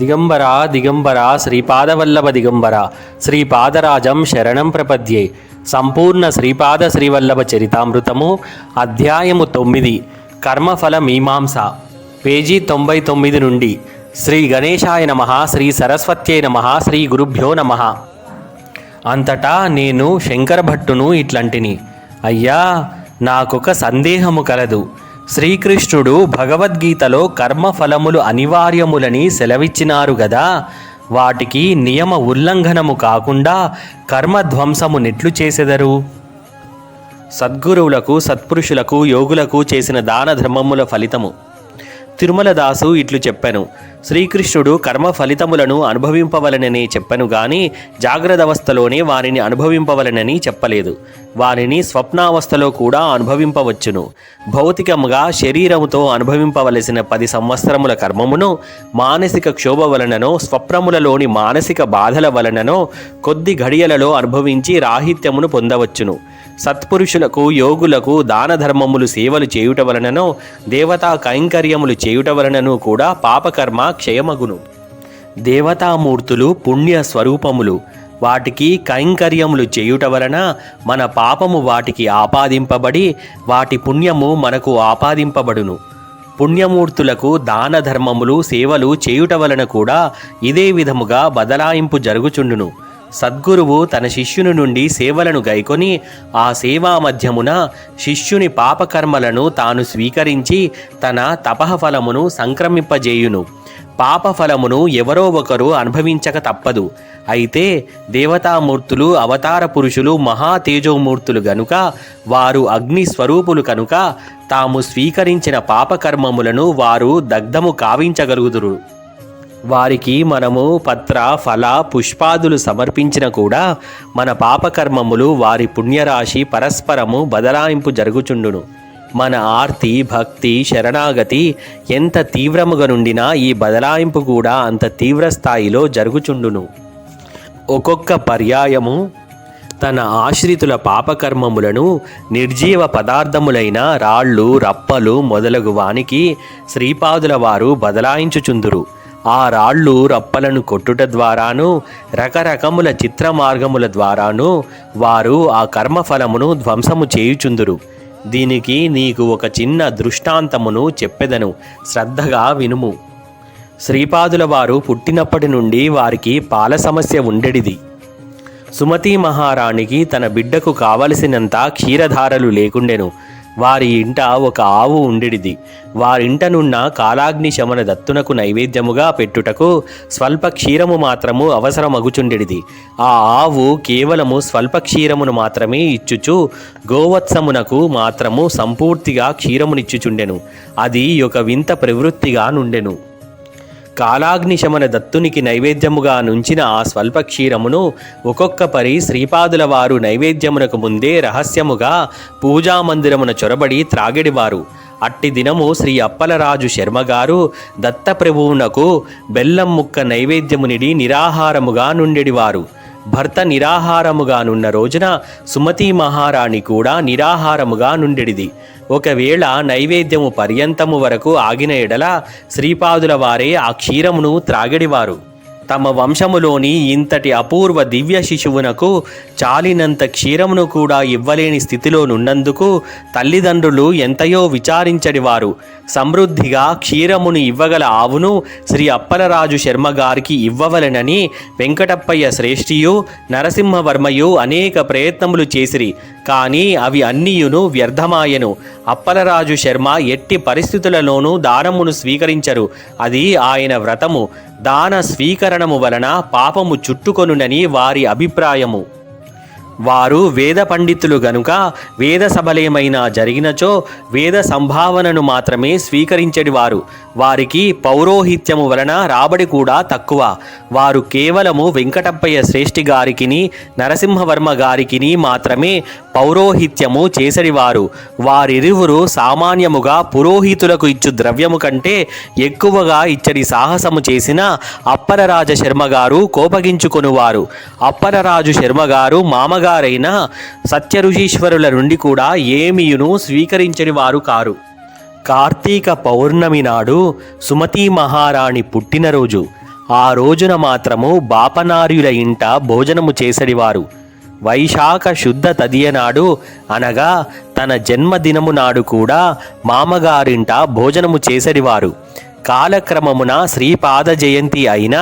దిగంబరా దిగంబరా శ్రీపాదవల్లభ దిగంబరా శ్రీపాదరాజం శరణం ప్రపద్యే. సంపూర్ణ శ్రీపాద శ్రీవల్లభ చరితామృతము అధ్యాయము 9 కర్మఫల మీమాంస పేజీ 99 నుండి. శ్రీ గణేశాయ నమః, శ్రీ సరస్వత్యై నమః, శ్రీ గురుభ్యో నమః. అంతటా నేను శంకర భట్టును ఇట్లంటిని, అయ్యా నాకొక సందేహము కలదు. శ్రీకృష్ణుడు భగవద్గీతలో కర్మఫలములు అనివార్యములని సెలవిచ్చినారు గదా, వాటికి నియమ ఉల్లంఘనము కాకుండా కర్మధ్వంసము నెట్లు చేసెదరు? సద్గురువులకు, సత్పురుషులకు, యోగులకు చేసిన దాన ధర్మముల ఫలితము. తిరుమలదాసు ఇట్లు చెప్పెను, శ్రీకృష్ణుడు కర్మ ఫలితములను అనుభవింపవలనని చెప్పెను గాని జాగ్రత్త అవస్థలోనే వారిని అనుభవింపవలనని చెప్పలేదు. వారిని స్వప్నావస్థలో కూడా అనుభవింపవచ్చును. భౌతికముగా శరీరముతో అనుభవింపవలసిన 10 సంవత్సరముల కర్మమును మానసిక క్షోభ వలననో స్వప్నములలోని మానసిక బాధల వలననో కొద్ది ఘడియలలో అనుభవించి రాహిత్యమును పొందవచ్చును. సత్పురుషులకు, యోగులకు దాన ధర్మములు సేవలు చేయుట వలననో దేవతా కైంకర్యములు చేయుట వలనను కూడా పాపకర్మ క్షయమగును. దేవతామూర్తులు పుణ్య స్వరూపములు. వాటికి కైంకర్యములు చేయుట వలన మన పాపము వాటికి ఆపాదింపబడి వాటి పుణ్యము మనకు ఆపాదింపబడును. పుణ్యమూర్తులకు దాన ధర్మములు సేవలు చేయుట వలన కూడా ఇదే విధముగా బదలాయింపు జరుగుచుండును. సద్గురువు తన శిష్యుని నుండి సేవలను గైకొని ఆ సేవా మధ్యమున శిష్యుని పాపకర్మలను తాను స్వీకరించి తన తపఃఫలమును సంక్రమింపజేయును. పాపఫలమును ఎవరో ఒకరు అనుభవించక తప్పదు. అయితే దేవతామూర్తులు, అవతార పురుషులు, మహాతేజోమూర్తులు గనుక, వారు అగ్ని స్వరూపులు కనుక తాము స్వీకరించిన పాపకర్మములను వారు దగ్ధము కావించగలుగుదురు. వారికి మనము పత్ర, ఫల, పుష్పాదులు సమర్పించిన కూడా మన పాపకర్మములు వారి పుణ్యరాశి పరస్పరము బదలాయింపు జరుగుచుండును. మన ఆర్తి, భక్తి, శరణాగతి ఎంత తీవ్రముగా నుండినా ఈ బదలాయింపు కూడా అంత తీవ్ర స్థాయిలో జరుగుచుండును. ఒక్కొక్క పర్యాయము తన ఆశ్రితుల పాపకర్మములను నిర్జీవ పదార్థములైన రాళ్ళు, రప్పలు మొదలగు వానికి శ్రీపాదుల వారు బదలాయించుచుందురు. ఆ రాళ్ళు, రప్పలను కొట్టుట ద్వారాను రకరకముల చిత్ర మార్గముల ద్వారాను వారు ఆ కర్మఫలమును ధ్వంసము చేయుచుందురు. దీనికి నీకు ఒక చిన్న దృష్టాంతమును చెప్పెదను, శ్రద్ధగా వినుము. శ్రీపాదుల వారు పుట్టినప్పటి నుండి వారికి పాల సమస్య ఉండెడిది. సుమతీ మహారాణికి తన బిడ్డకు కావలసినంత క్షీరధారలు లేకుండెను. వారి ఇంట ఒక ఆవు ఉండెడిది. వారింటనున్న కాలాగ్ని శమన దత్తునకు నైవేద్యముగా పెట్టుటకు స్వల్ప క్షీరము మాత్రము అవసరమగుచుండెడిది. ఆ ఆవు కేవలము స్వల్ప క్షీరమును మాత్రమే ఇచ్చుచు గోవత్సమునకు మాత్రము సంపూర్తిగా క్షీరమునిచ్చుచుండెను. అది ఒక వింత ప్రవృత్తిగా నుండెను. కాలాగ్నిశమన దత్తునికి నైవేద్యముగా నుంచిన ఆ స్వల్ప క్షీరమును ఒక్కొక్క పరి శ్రీపాదుల వారు నైవేద్యమునకు ముందే రహస్యముగా పూజామందిరమున చొరబడి త్రాగెడివారు. అట్టి దినము శ్రీ అప్పలరాజు శర్మగారు దత్తప్రభువునకు బెల్లం ముక్క నైవేద్యమునిడి నిరాహారముగా నుండెడివారు. భర్త నిరాహారముగా నున్న రోజున సుమతీ మహారాణి కూడా నిరాహారముగా నుండెడిది. ఒకవేళ నైవేద్యము పర్యంతము వరకు ఆగిన ఎడల శ్రీపాదుల వారే ఆ క్షీరమును త్రాగెడివారు. తమ వంశములోని ఇంతటి అపూర్వ దివ్య శిశువునకు చాలినంత క్షీరమును కూడా ఇవ్వలేని స్థితిలో నున్నందుకు తల్లిదండ్రులు ఎంతయో విచారించడివారు. సమృద్ధిగా క్షీరమును ఇవ్వగల ఆవును శ్రీ అప్పలరాజు శర్మగారికి ఇవ్వవలెనని వెంకటప్పయ్య శ్రేష్ఠియు, నరసింహవర్మయు అనేక ప్రయత్నములు చేసిరి. కానీ అవి అన్నియును వ్యర్థమాయెను. అప్పలరాజు శర్మ ఎట్టి పరిస్థితులలోనూ దానమును స్వీకరించరు. అది ఆయన వ్రతము. దాన స్వీకరణము వలన పాపము చుట్టుకొనునని వారి అభిప్రాయము. వారు వేద పండితులు గనుక వేద సభలేమైనా జరిగినచో వేద సంభావనను మాత్రమే స్వీకరించెడివారు. వారికి పౌరోహిత్యము వలన రాబడి కూడా తక్కువ. వారు కేవలము వెంకటప్పయ్య శ్రేష్ఠి గారికిని నరసింహవర్మ గారికిని మాత్రమే పౌరోహిత్యము చేసడివారు. వారిరువురు సామాన్యముగా పురోహితులకు ఇచ్చు ద్రవ్యము కంటే ఎక్కువగా ఇచ్చడి సాహసము చేసిన అప్పలరాజ శర్మగారు కోపగించుకొనువారు. అప్పలరాజు శర్మగారు మామగారైన సత్యఋషీశ్వరుల నుండి కూడా ఏమీయును స్వీకరించని వారు కారు. కార్తీక పౌర్ణమి నాడు సుమతీ మహారాణి పుట్టినరోజు. ఆ రోజున మాత్రము బాపనార్యుల ఇంట భోజనము చేసడివారు. వైశాఖ శుద్ధ తదియనాడు అనగా తన జన్మదినము నాడు కూడా మామగారింట భోజనము చేసడివారు. కాలక్రమమున శ్రీపాద జయంతి అయిన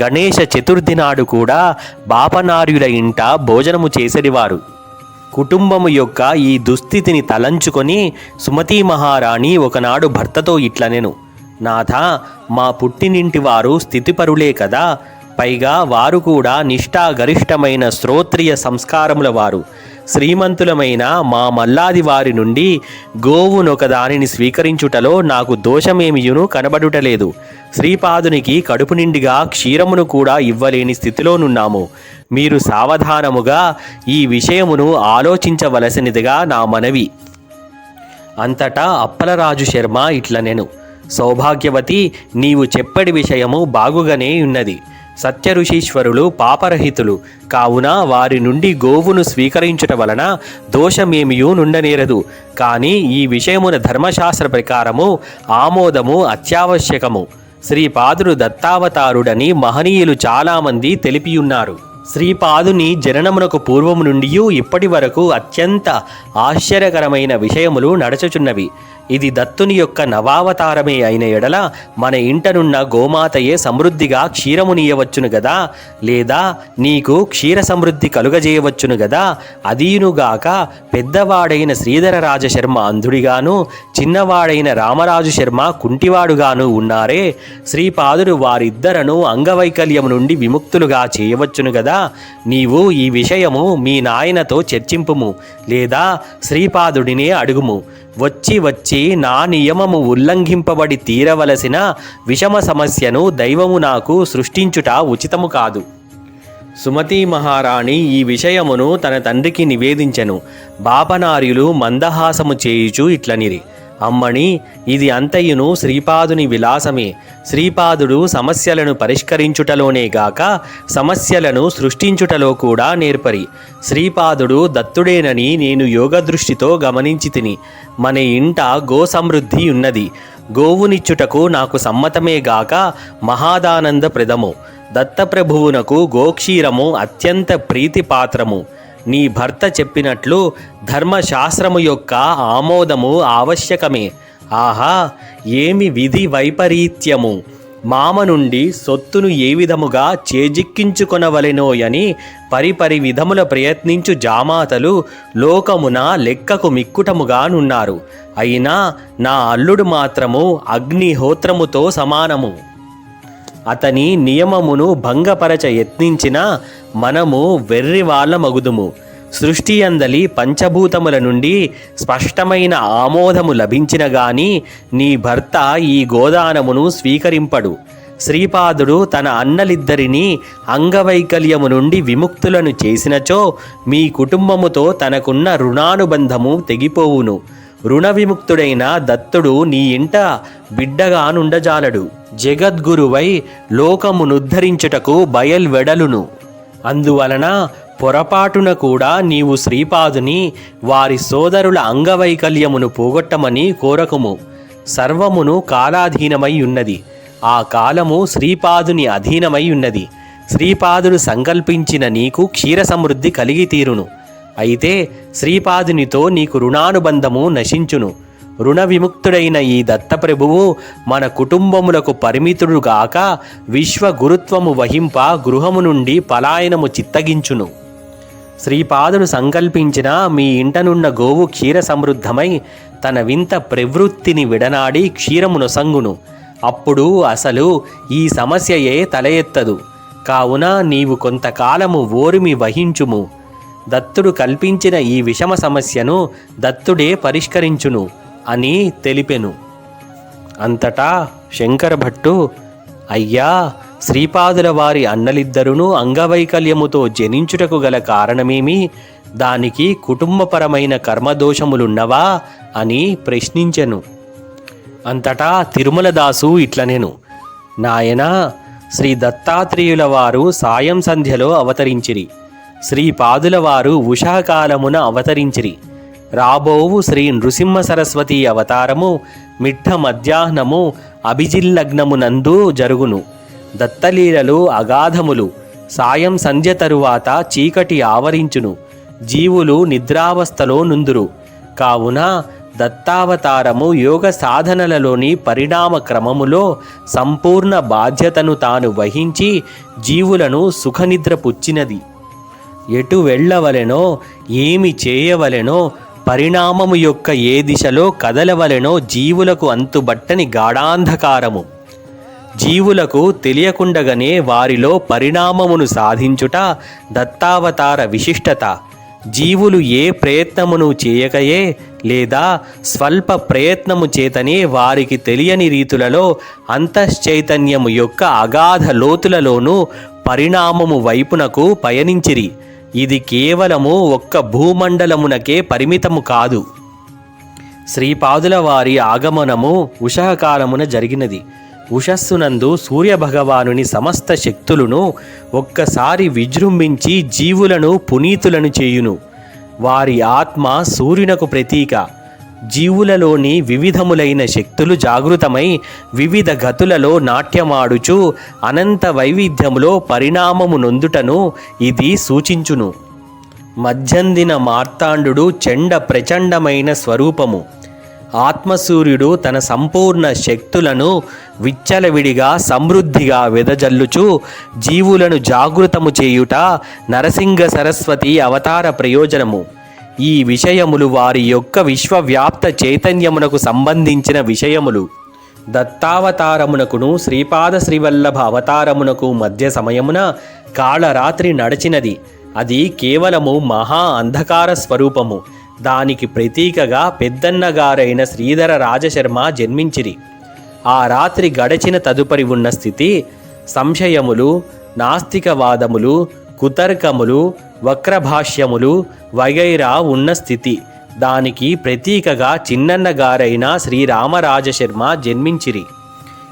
గణేష చతుర్థి నాడు కూడా బాపనార్యుల ఇంట భోజనము చేసడివారు. కుటుంబము యొక్క ఈ దుస్థితిని తలంచుకొని సుమతీ మహారాణి ఒకనాడు భర్తతో ఇట్లనెను, నాథా, మా పుట్టినింటి వారు స్థితిపరులే కదా, పైగా వారు కూడా నిష్ఠాగరిష్టమైన శ్రోత్రియ సంస్కారముల వారు. శ్రీమంతులమైన మా మల్లాది వారి నుండి గోవునొక దానిని స్వీకరించుటలో నాకు దోషమేమియును కనబడుటలేదు. శ్రీపాదునికి కడుపు నిండిగా క్షీరమును కూడా ఇవ్వలేని స్థితిలోనున్నాము. మీరు సావధానముగా ఈ విషయమును ఆలోచించవలసినదిగా నా మనవి. అంతటా అప్పలరాజు శర్మ ఇట్లనెను, సౌభాగ్యవతి, నీవు చెప్పడి విషయము బాగుగానే ఉన్నది. సత్యఋషీశ్వరులు పాపరహితులు కావున వారి నుండి గోవును స్వీకరించుట వలన దోషమేమియూ నుండనేరదు. కానీ ఈ విషయమున ధర్మశాస్త్ర ప్రకారము ఆమోదము అత్యావశ్యకము. శ్రీపాదుడు దత్తావతారుడని మహనీయులు చాలామంది తెలిపియున్నారు. శ్రీపాదుని జననమునకు పూర్వము నుండి ఇప్పటి వరకు అత్యంత ఆశ్చర్యకరమైన విషయములు నడచుచున్నవి. ఇది దత్తుని యొక్క నవావతారమే అయిన ఎడల మన ఇంటనున్న గోమాతయే సమృద్ధిగా క్షీరమునీయవచ్చును గదా, లేదా నీకు క్షీర సమృద్ధి కలుగజేయవచ్చును గదా. అదీనుగాక పెద్దవాడైన శ్రీధర రాజశర్మ అంధుడిగాను, చిన్నవాడైన రామరాజు శర్మ కుంటివాడుగాను ఉన్నారే. శ్రీపాదుడు వారిద్దరను అంగవైకల్యము నుండి విముక్తులుగా చేయవచ్చును గదా. నీవు ఈ విషయము మీ నాయనతో చర్చింపుము, లేదా శ్రీపాదుడినే అడుగుము. వచ్చి నా నియమము ఉల్లంఘింపబడి తీరవలసిన విషమ సమస్యను దైవము నాకు సృష్టించుట ఉచితము కాదు. సుమతీ మహారాణి ఈ విషయమును తన తండ్రికి నివేదించెను. బాపనార్యులు మందహాసము చేయుచు ఇట్లనిరి, అమ్మణి, ఇది అంతయును శ్రీపాదుని విలాసమే. శ్రీపాదుడు సమస్యలను పరిష్కరించుటలోనే గాక సమస్యలను సృష్టించుటలో కూడా నేర్పరి. శ్రీపాదుడు దత్తుడేనని నేను యోగ దృష్టితో గమనించి తిని. మన ఇంట గో సమృద్ధి ఉన్నది. గోవునిచ్చుటకు నాకు సమ్మతమే గాక మహాదానంద ప్రదము. దత్తప్రభువునకు గోక్షీరము అత్యంత ప్రీతిపాత్రము. నీ భర్త చెప్పినట్లు ధర్మశాస్త్రము యొక్క ఆమోదము ఆవశ్యకమే. ఆహా, ఏమి విధి వైపరీత్యము! మామ నుండి సొత్తును ఏ విధముగా చేజిక్కించుకొనవలెనోయని పరిపరి విధముల ప్రయత్నించు జామాతలు లోకమున లెక్కకు మిక్కుటముగానున్నారు. అయినా నా అల్లుడు మాత్రము అగ్నిహోత్రముతో సమానము. అతని నియమమును భంగపరచ యత్నించిన మనము వెర్రివాళ్ళ మగుదుము. సృష్టి అందలి పంచభూతముల నుండి స్పష్టమైన ఆమోదము లభించిన గాని నీ భర్త ఈ గోదానమును స్వీకరింపడు. శ్రీపాదుడు తన అన్నలిద్దరినీ అంగవైకల్యము నుండి విముక్తులను చేసినచో మీ కుటుంబముతో తనకున్న రుణానుబంధము తెగిపోవును. రుణ విముక్తుడైన దత్తుడు నీ ఇంట బిడ్డగానుండజాలడు. జగద్గురువై లోకమునుద్ధరించుటకు బయల్వెడలును. అందువలన పొరపాటున కూడా నీవు శ్రీపాదుని వారి సోదరుల అంగవైకల్యమును పోగొట్టమని కోరకుము. సర్వమును కాలాధీనమై ఉన్నది. ఆ కాలము శ్రీపాదుని అధీనమై ఉన్నది. శ్రీపాదుడు సంకల్పించిన నీకు క్షీర సమృద్ధి కలిగి తీరును. అయితే శ్రీపాదునితో నీకు రుణానుబంధము నశించును. రుణ విముక్తుడైన ఈ దత్తప్రభువు మన కుటుంబములకు పరిమితుడుగాక విశ్వగురుత్వము వహింప గృహము నుండి పలాయనము చిత్తగించును. శ్రీపాదుడు సంకల్పించిన మీ ఇంటనున్న గోవు క్షీర సమృద్ధమై తన వింత ప్రవృత్తిని విడనాడి క్షీరమునొసంగును. అప్పుడు అసలు ఈ సమస్యయే తల ఎత్తదు. కావున నీవు కొంతకాలము ఓరిమి వహించుము. దత్తుడు కల్పించిన ఈ విషమ సమస్యను దత్తుడే పరిష్కరించును అని తెలిపెను. అంతటా శంకర భట్టు, అయ్యా, శ్రీపాదుల వారి అన్నలిద్దరును అంగవైకల్యముతో జనించుటకు గల కారణమేమి? దానికి కుటుంబపరమైన కర్మదోషములున్నవా అని ప్రశ్నించెను. అంతటా తిరుమలదాసు ఇట్లనెను, నాయనా, శ్రీ దత్తాత్రేయుల వారు సాయం సంధ్యలో అవతరించిరి. శ్రీపాదుల వారు ఉషాకాలమున అవతరించిరి. రాబోవు శ్రీ నృసింహ సరస్వతి అవతారము మిట్ట మధ్యాహ్నము అభిజిల్లగ్నమునందు జరుగును. దత్తలీలలు అగాధములు. సాయం సంధ్య తరువాత చీకటి ఆవరించును. జీవులు నిద్రావస్థలో నుందురు. కావున దత్తావతారము యోగ సాధనలలోని పరిణామ క్రమములో సంపూర్ణ బాధ్యతను తాను వహించి జీవులను సుఖనిద్ర పుచ్చినది. ఎటు వెళ్ళవలెనో, ఏమి చేయవలెనో, పరిణామము యొక్క ఏ దిశలో కదలవలెనో జీవులకు అంతుబట్టని గాఢాంధకారము. జీవులకు తెలియకుండగానే వారిలో పరిణామమును సాధించుట దత్తావతార విశిష్టత. జీవులు ఏ ప్రయత్నమును చేయకయే లేదా స్వల్ప ప్రయత్నము చేతనే వారికి తెలియని రీతులలో అంతశ్చైతన్యము యొక్క అగాధ లోతులలోనూ పరిణామము వైపునకు పయనించిరి. ఇది కేవలము ఒక్క భూమండలమునకే పరిమితము కాదు. శ్రీపాదుల వారి ఆగమనము ఉషఃకాలమున జరిగినది. ఉషస్సునందు సూర్యభగవానుని సమస్త శక్తులను ఒక్కసారి విజృంభించి జీవులను పునీతులను చేయును. వారి ఆత్మ సూర్యునకు ప్రతీక. జీవులలోని వివిధములైన శక్తులు జాగృతమై వివిధ గతులలో నాట్యమాడుచు అనంత వైవిధ్యములో పరిణామము నొందుటను ఇది సూచించును. మధ్యందిన మార్తాండు చండ ప్రచండమైన స్వరూపము. ఆత్మసూర్యుడు తన సంపూర్ణ శక్తులను విచ్చలవిడిగా సమృద్ధిగా వెదజల్లుచు జీవులను జాగృతము చేయుట నరసింహ సరస్వతి అవతార ప్రయోజనము. ఈ విషయములు వారి యొక్క విశ్వవ్యాప్త చైతన్యమునకు సంబంధించిన విషయములు. దత్తావతారమునకును శ్రీపాద శ్రీవల్లభ అవతారమునకు మధ్య సమయమున కాళరాత్రి నడిచినది. అది కేవలము మహా అంధకార స్వరూపము. దానికి ప్రతీకగా పెద్దన్నగారైన శ్రీధర రాజశర్మ జన్మించిరి. ఆ రాత్రి గడచిన తదుపరి ఉన్న స్థితి సంశయములు, నాస్తికవాదములు, కుతర్కములు, వక్రభాష్యములు వగైరా ఉన్న స్థితి. దానికి ప్రతీకగా చిన్నన్నగారైన శ్రీరామరాజశర్మ జన్మించిరి.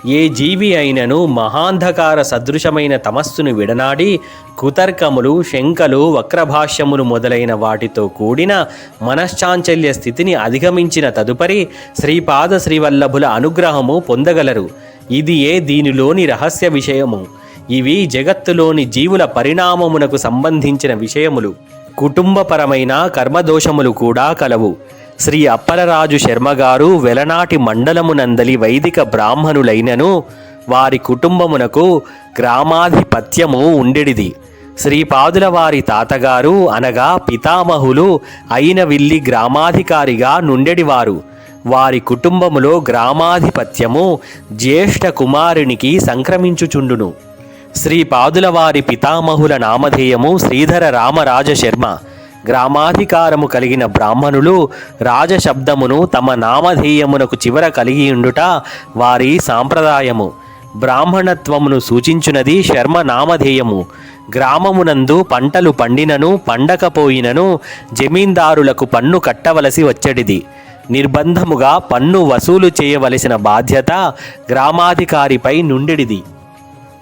ఏ జీవి అయినను మహాంధకార సదృశమైన తమస్సును విడనాడి కుతర్కములు, శంకలు, వక్రభాష్యములు మొదలైన వాటితో కూడిన మనశ్చాంచల్య స్థితిని అధిగమించిన తదుపరి శ్రీపాద శ్రీవల్లభుల అనుగ్రహము పొందగలరు. ఇది దీనిలోని రహస్య విషయము. ఇవి జగత్తులోని జీవుల పరిణామమునకు సంబంధించిన విషయములు. కుటుంబపరమైన కర్మదోషములు కూడా కలవు. శ్రీ అప్పలరాజు శర్మగారు వెలనాటి మండలమునందలి వైదిక బ్రాహ్మణులైనను వారి కుటుంబమునకు గ్రామాధిపత్యము ఉండెడిది. శ్రీపాదుల వారి తాతగారు అనగా పితామహులు అయినవిల్లి గ్రామాధికారిగా నుండెడివారు. వారి కుటుంబములో గ్రామాధిపత్యము జ్యేష్ఠ కుమారునికి సంక్రమించుచుండును. శ్రీపాదుల వారి పితామహుల నామధేయము శ్రీధర రామరాజశర్మ. గ్రామాధికారము కలిగిన బ్రాహ్మణులు రాజశబ్దమును తమ నామధేయమునకు చివర కలిగియుండుట వారి సాంప్రదాయము. బ్రాహ్మణత్వమును సూచించున్నది శర్మ నామధేయము. గ్రామమునందు పంటలు పండినను పండకపోయినను జమీందారులకు పన్ను కట్టవలసి వచ్చేటిది. నిర్బంధముగా పన్ను వసూలు చేయవలసిన బాధ్యత గ్రామాధికారిపై నుండిడిది.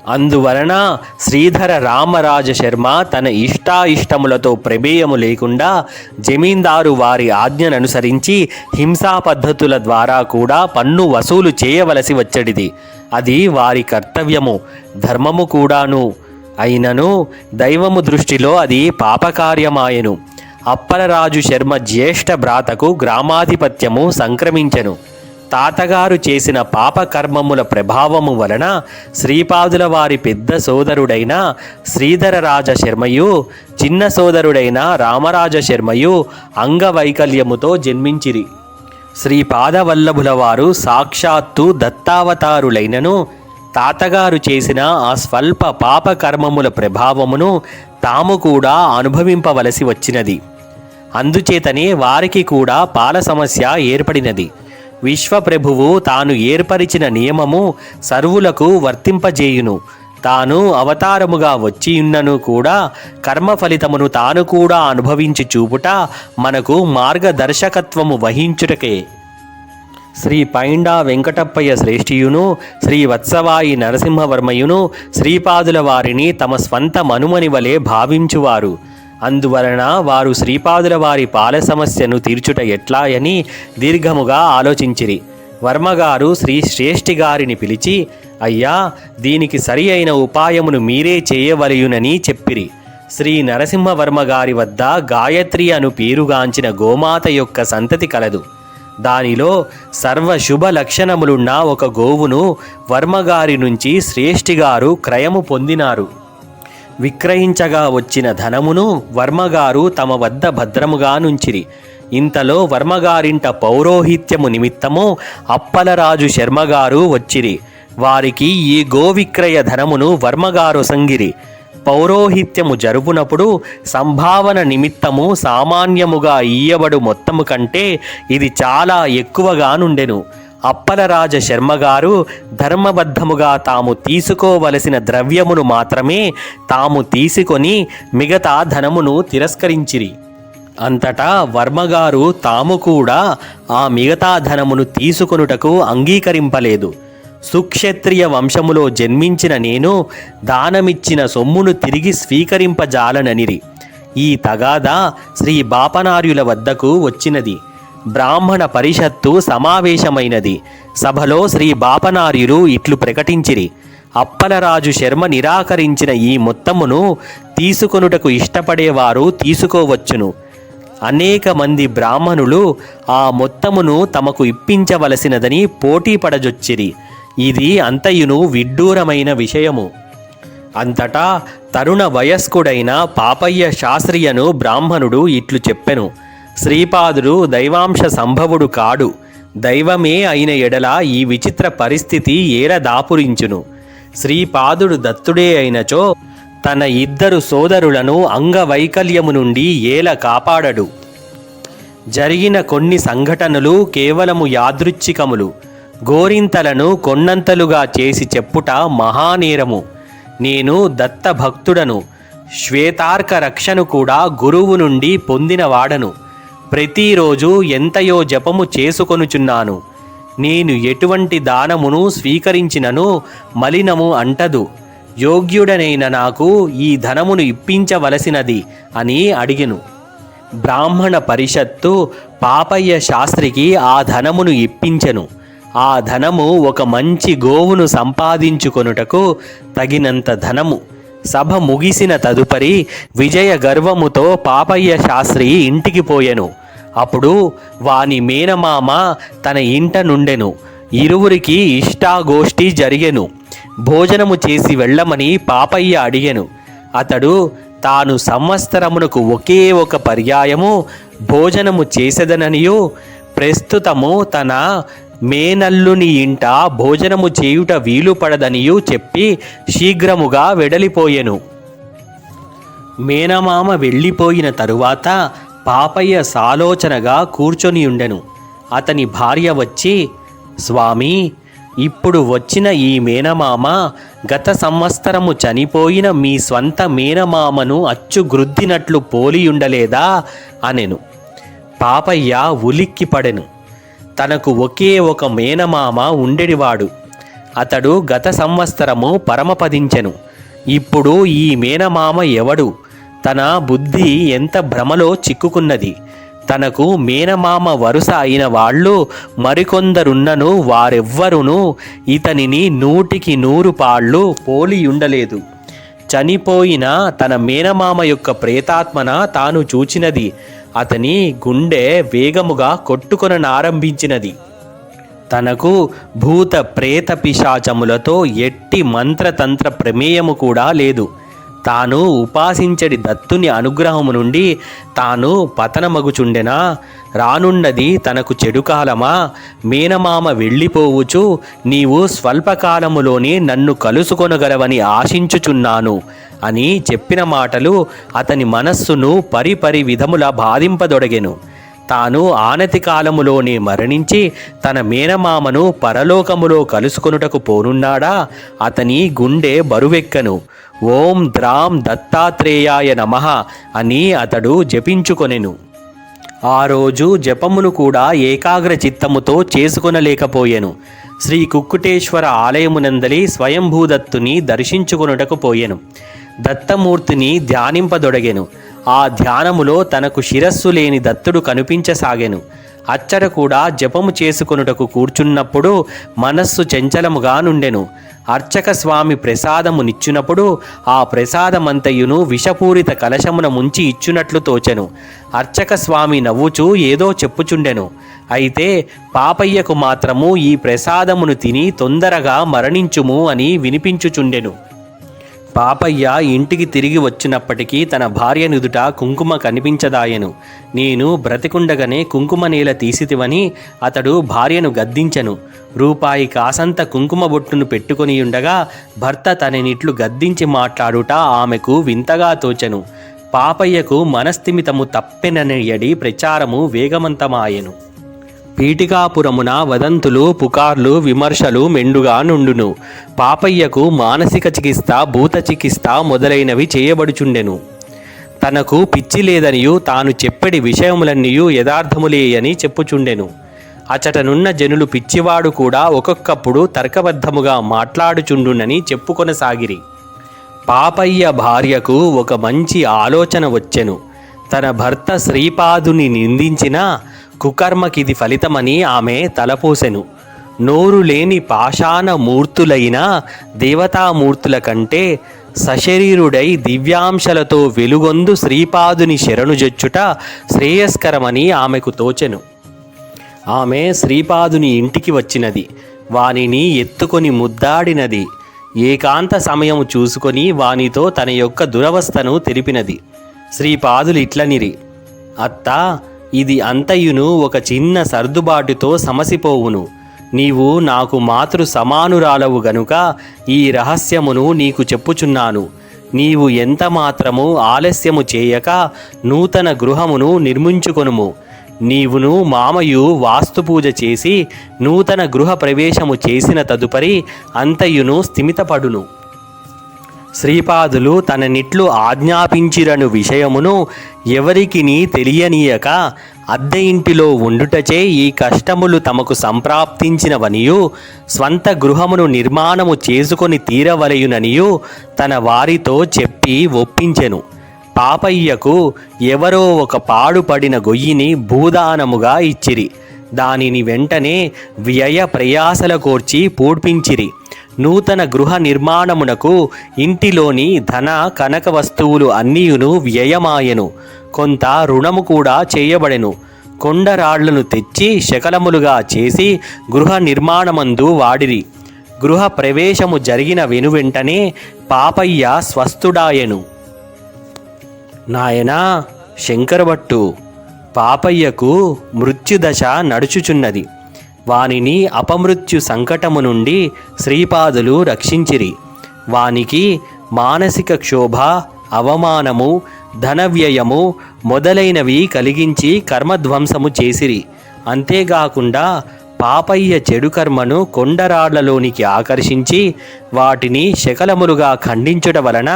అందువలన శ్రీధర రామరాజశర్మ తన ఇష్టాయిష్టములతో ప్రమేయము లేకుండా జమీందారు వారి ఆజ్ఞననుసరించి హింసా పద్ధతుల ద్వారా కూడా పన్ను వసూలు చేయవలసి వచ్చేటిది. అది వారి కర్తవ్యము, ధర్మము కూడాను. అయినను దైవము దృష్టిలో అది పాపకార్యమాయెను. అప్పలరాజు శర్మ జ్యేష్ఠ భ్రాతకు గ్రామాధిపత్యము సంక్రమించెను. తాతగారు చేసిన పాపకర్మముల ప్రభావము వలన శ్రీపాదుల వారి పెద్ద సోదరుడైన శ్రీధర రాజశర్మయు, చిన్న సోదరుడైన రామరాజశర్మయు అంగవైకల్యముతో జన్మించిరి. శ్రీపాదవల్లభుల వారు సాక్షాత్తు దత్తావతారులైనను తాతగారు చేసిన ఆ స్వల్ప పాపకర్మముల ప్రభావమును తాము కూడా అనుభవింపవలసి వచ్చినది. అందుచేతనే వారికి కూడా పాల సమస్య ఏర్పడినది. విశ్వప్రభువు తాను ఏర్పరిచిన నియమము సర్వులకు వర్తింపజేయును. తాను అవతారముగా వచ్చియున్నను కూడా కర్మ ఫలితమును తాను కూడా అనుభవించి చూపుట మనకు మార్గదర్శకత్వము వహించుటకే. శ్రీ పైండా వెంకటప్పయ్య శ్రేష్ఠియును, శ్రీ వత్సవాయి నరసింహవర్మయును శ్రీపాదుల వారిని తమ స్వంత మనుమని వలె భావించువారు. అందువలన వారు శ్రీపాదుల వారి పాల సమస్యను తీర్చుట ఎట్లా అని దీర్ఘముగా ఆలోచించిరి. వర్మగారు శ్రీ శ్రేష్ఠి గారిని పిలిచి, అయ్యా, దీనికి సరి అయిన ఉపాయమును మీరే చేయవలయునని చెప్పిరి. శ్రీ నరసింహవర్మ గారి వద్ద గాయత్రి అను పేరుగాంచిన గోమాత యొక్క సంతతి కలదు. దానిలో సర్వశుభ లక్షణములున్న ఒక గోవును వర్మగారి నుంచి శ్రేష్ఠిగారు క్రయము పొందినారు. విక్రయించగా వచ్చిన ధనమును వర్మగారు తమ వద్ద భద్రముగా నుంచిరి. ఇంతలో వర్మగారింట పౌరోహిత్యము నిమిత్తము అప్పలరాజు శర్మగారు వచ్చిరి. వారికి ఈ గోవిక్రయ ధనమును వర్మగారు సంగిరి. పౌరోహిత్యము జరుపునప్పుడు సంభావన నిమిత్తము సామాన్యముగా ఇయ్యబడు మొత్తము కంటే ఇది చాలా ఎక్కువగా నుండెను. అప్పలరాజ శర్మగారు ధర్మబద్ధముగా తాము తీసుకోవలసిన ద్రవ్యమును మాత్రమే తాము తీసుకొని మిగతా ధనమును తిరస్కరించిరి. అంతటా వర్మగారు తాము కూడా ఆ మిగతా ధనమును తీసుకొనుటకు అంగీకరింపలేదు. సుక్షత్రియ వంశములో జన్మించిన నేను దానమిచ్చిన సొమ్మును తిరిగి స్వీకరింపజాలననిరి. ఈ తగాదా శ్రీ బాపనార్యుల వద్దకు వచ్చినది. బ్రాహ్మణ పరిషత్తు సమావేశమైనది. సభలో శ్రీ బాపనార్యులు ఇట్లు ప్రకటించిరి: అప్పలరాజు శర్మ నిరాకరించిన ఈ మొత్తమును తీసుకొనుటకు ఇష్టపడేవారు తీసుకోవచ్చును. అనేక మంది బ్రాహ్మణులు ఆ మొత్తమును తమకు ఇప్పించవలసినదని పోటీ పడజొచ్చిరి. ఇది అంతయును విడ్డూరమైన విషయము. అంతటా తరుణ వయస్కుడైన పాపయ్య శాస్త్రియను బ్రాహ్మణుడు ఇట్లు చెప్పెను: శ్రీపాదుడు దైవాంశ సంభవుడు కాడు. దైవమే అయిన ఎడల ఈ విచిత్ర పరిస్థితి ఏల దాపురించును. శ్రీపాదుడు దత్తుడే అయినచో తన ఇద్దరు సోదరులను అంగవైకల్యము నుండి ఏల కాపాడడు. జరిగిన కొన్ని సంఘటనలు కేవలము యాదృచ్ఛికములు. గోరింతలను కొన్నంతలుగా చేసి చెప్పుట మహానేరము. నేను దత్తభక్తుడను. శ్వేతార్క రక్షను కూడా గురువు నుండి పొందినవాడను. ప్రతిరోజు ఎంతయో జపము చేసుకొనుచున్నాను. నేను ఎటువంటి దానమును స్వీకరించినను మలినము అంటదు. యోగ్యుడనైన నాకు ఈ ధనమును ఇప్పించవలసినది అని అడిగెను. బ్రాహ్మణ పరిషత్తు పాపయ్య శాస్త్రికి ఆ ధనమును ఇప్పించెను. ఆ ధనము ఒక మంచి గోవును సంపాదించుకొనుటకు తగినంత ధనము. సభ ముగిసిన తదుపరి విజయ గర్వముతో పాపయ్య శాస్త్రి ఇంటికి పోయెను. అప్పుడు వాని మేనమామ తన ఇంట నుండెను. ఇరువురికి ఇష్టాగోష్ఠి జరిగెను. భోజనము చేసి వెళ్ళమని పాపయ్య అడిగెను. అతడు తాను సంవత్సరమునకు ఒకే ఒక పర్యాయము భోజనము చేసెదననియు ప్రస్తుతము తన మేనల్లుని ఇంట భోజనము చేయుట వీలు పడదనియు చెప్పి శీఘ్రముగా వెడలిపోయెను. మేనమామ వెళ్ళిపోయిన తరువాత పాపయ్య సాలోచనగా కూర్చొనియుండెను. అతని భార్య వచ్చి, స్వామి, ఇప్పుడు వచ్చిన ఈ మేనమామ గత సంవత్సరము చనిపోయిన మీ స్వంత మేనమామను అచ్చుగ్రుద్దినట్లు పోలియుండలేదా అనెను. పాపయ్య ఉలిక్కిపడెను. తనకు ఒకే ఒక మేనమామ ఉండెడివాడు. అతడు గత సంవత్సరము పరమపదించెను. ఇప్పుడు ఈ మేనమామ ఎవడు? తన బుద్ధి ఎంత భ్రమలో చిక్కుకున్నది. తనకు మేనమామ వరుస అయిన వాళ్ళు మరికొందరున్నను వారెవ్వరునూ ఇతనిని 100కి 100 పాళ్ళు పోలియుండలేదు. చనిపోయిన తన మేనమామ యొక్క ప్రేతాత్మన తాను చూచినది. అతని గుండె వేగముగా కొట్టుకొననారంభించినది. తనకు భూత ప్రేత పిశాచములతో ఎట్టి మంత్రతంత్ర ప్రమేయము కూడా లేదు. తాను ఉపాసించడి దత్తుని అనుగ్రహము నుండి తాను పతనమగుచుండెనా? రానున్నది తనకు చెడుకాలమా? మేనమామ వెళ్ళిపోవుచు నీవు స్వల్పకాలములోనే నన్ను కలుసుకొనగలవని ఆశించుచున్నాను అని చెప్పిన మాటలు అతని మనస్సును పరిపరి విధముల బాధింపదొడగెను. తాను ఆనతి కాలములోనే మరణించి తన మేనమామను పరలోకములో కలుసుకొనుటకు పోనున్నాడా? అతని గుండె బరువెక్కను. ఓం ద్రాం దత్తాత్రేయాయ నమః అని అతడు జపించుకొనెను. ఆ రోజు జపమును కూడా ఏకాగ్ర చిత్తముతో చేసుకొనలేకపోయెను. శ్రీ కుక్కుటేశ్వర ఆలయమునందలి స్వయంభూదత్తుని దర్శించుకొనుటకు పోయెను. దత్తమూర్తిని ధ్యానింపదొడగెను. ఆ ధ్యానములో తనకు శిరస్సు లేని దత్తుడు కనిపించసాగెను. అచ్చట కూడా జపము చేసుకొనుటకు కూర్చున్నప్పుడు మనస్సు చంచలముగా నుండెను. అర్చక స్వామి ప్రసాదమునిచ్చినప్పుడు ఆ ప్రసాదమంతయును విషపూరిత కలశమున ముంచి ఇచ్చునట్లు తోచెను. అర్చక స్వామి నవ్వుచూ ఏదో చెప్పుచుండెను. అయితే పాపయ్యకు మాత్రము ఈ ప్రసాదమును తిని తొందరగా మరణించుము అని వినిపించుచుండెను. పాపయ్య ఇంటికి తిరిగి వచ్చినప్పటికీ తన భార్య నుదుట కుంకుమ కనిపించదాయెను. నేను బ్రతికుండగానే కుంకుమ నేల తీసితివని అతడు భార్యను గద్దించెను. రూపాయి కాసంత కుంకుమ బొట్టును పెట్టుకొనియుండగా భర్త తననిట్లు గద్దించి మాట్లాడుట ఆమెకు వింతగా తోచెను. పాపయ్యకు మనస్థిమితము తప్పెననియడి ప్రచారము వేగవంతమాయెను. పీఠికాపురమున వదంతులు, పుకార్లు, విమర్శలు మెండుగా నుండును. పాపయ్యకు మానసిక చికిత్స, భూత చికిత్స మొదలైనవి చేయబడుచుండెను. తనకు పిచ్చి లేదనియు తాను చెప్పెడి విషయములన్నీయు యథార్థములేయని చెప్పుచుండెను. అచటనున్న జనులు పిచ్చివాడు కూడా ఒక్కొక్కప్పుడు తర్కబద్ధముగా మాట్లాడుచుండునని చెప్పుకొనసాగిరి. పాపయ్య భార్యకు ఒక మంచి ఆలోచన వచ్చెను. తన భర్త శ్రీపాదుని నిందించిన కుకర్మకిది ఫలితమని ఆమె తలపోసెను. నోరు లేని పాషాణ మూర్తులైన దేవతామూర్తుల కంటే సశరీరుడై దివ్యాంశలతో వెలుగొందు శ్రీపాదుని శరణుజొచ్చుట శ్రేయస్కరమని ఆమెకు తోచెను. ఆమె శ్రీపాదుని ఇంటికి వచ్చినది. వానిని ఎత్తుకొని ముద్దాడినది. ఏకాంత సమయము చూసుకొని వానితో తన యొక్క దురవస్థను తెలిపినది. శ్రీపాదులు ఇట్లనిరి: అత్తా, ఇది అంతయును ఒక చిన్న సర్దుబాటుతో సమసిపోవును. నీవు నాకు మాతృ సమానురాలవు గనుక ఈ రహస్యమును నీకు చెప్పుచున్నాను. నీవు ఎంత మాత్రము ఆలస్యము చేయక నూతన గృహమును నిర్మించుకొనుము. నీవును మామయు వాస్తుపూజ చేసి నూతన గృహ ప్రవేశము చేసిన తదుపరి అంతయును స్థిమితపడును. శ్రీపాదులు తననిట్లు ఆజ్ఞాపించిరను విషయమును ఎవరికిని తెలియనీయక అద్దె ఇంటిలో ఉండుటచే ఈ కష్టములు తమకు సంప్రాప్తించినవనియు స్వంత గృహమును నిర్మాణము చేసుకొని తీరవలయుననియు తన వారితో చెప్పి ఒప్పించెను. పాపయ్యకు ఎవరో ఒక పాడుపడిన గొయ్యిని భూదానముగా ఇచ్చిరి. దానిని వెంటనే వ్యయ ప్రయాసల కోర్చి పూడ్పించిరి. నూతన గృహ నిర్మాణమునకు ఇంటిలోని ధన కనక వస్తువులు అన్నీయును వ్యయమాయెను. కొంత రుణము కూడా చేయబడెను. కొండరాళ్లను తెచ్చి శకలములుగా చేసి గృహ నిర్మాణమందు వాడిరి. గృహ ప్రవేశము జరిగిన వెనువెంటనే పాపయ్య స్వస్థుడాయెను. నాయనా శంకరభట్టు, పాపయ్యకు మృత్యుదశ నడుచుచున్నది. వానిని అపమృత్యు సంకటము నుండి శ్రీపాదులు రక్షించిరి. వానికి మానసిక క్షోభ, అవమానము, ధనవ్యయము మొదలైనవి కలిగించి కర్మధ్వంసము చేసిరి. అంతేగాకుండా పాపయ్య చెడు కర్మను కొండరాళ్లలోనికి ఆకర్షించి వాటిని శకలములుగా ఖండించుట వలన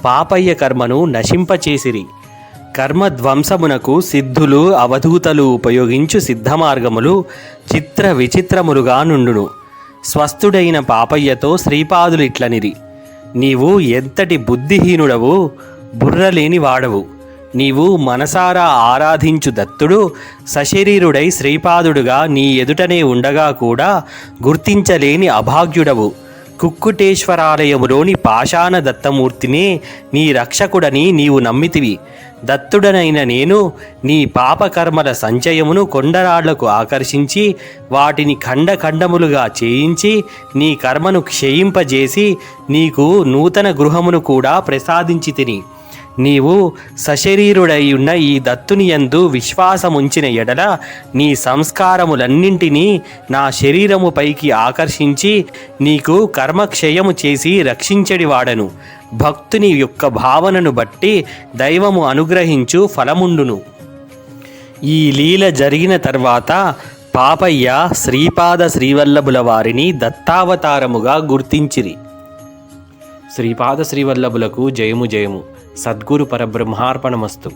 పాపయ్య కర్మను నశింపచేసిరి. కర్మధ్వంసమునకు సిద్ధులు, అవధూతలు ఉపయోగించు సిద్ధమార్గములు చిత్ర విచిత్రములుగా నుండును. స్వస్థుడైన పాపయ్యతో శ్రీపాదులు ఇట్లనిరి: నీవు ఎంతటి బుద్ధిహీనుడవు, బుర్రలేని వాడవు. నీవు మనసారా ఆరాధించు దత్తుడు సశరీరుడై శ్రీపాదుడుగా నీ ఎదుటనే ఉండగా కూడా గుర్తించలేని అభాగ్యుడవు. కుక్కుటేశ్వరాలయములోని పాషాణ దత్తమూర్తినే నీ రక్షకుడని నీవు నమ్మితివి. దత్తుడనైన నేను నీ పాపకర్మల సంచయమును కొండరాళ్లకు ఆకర్షించి వాటిని ఖండఖండములుగా చేయించి నీ కర్మను క్షయింపజేసి నీకు నూతన గృహమును కూడా ప్రసాదించి తిని నీవు సశరీరుడైయున్న ఈ దత్తుని యందు విశ్వాసముంచిన ఎడల నీ సంస్కారములన్నింటినీ నా శరీరముపైకి ఆకర్షించి నీకు కర్మక్షయము చేసి రక్షించడివాడను. భక్తుని యొక్క భావనను బట్టి దైవము అనుగ్రహించు ఫలముండును. ఈ లీల జరిగిన తర్వాత పాపయ్య శ్రీపాద శ్రీవల్లభుల వారిని దత్తావతారముగా గుర్తించిరి. శ్రీపాద శ్రీవల్లభులకు జయము జయము. సద్గురు పరబ్రహ్మార్పణమస్తు.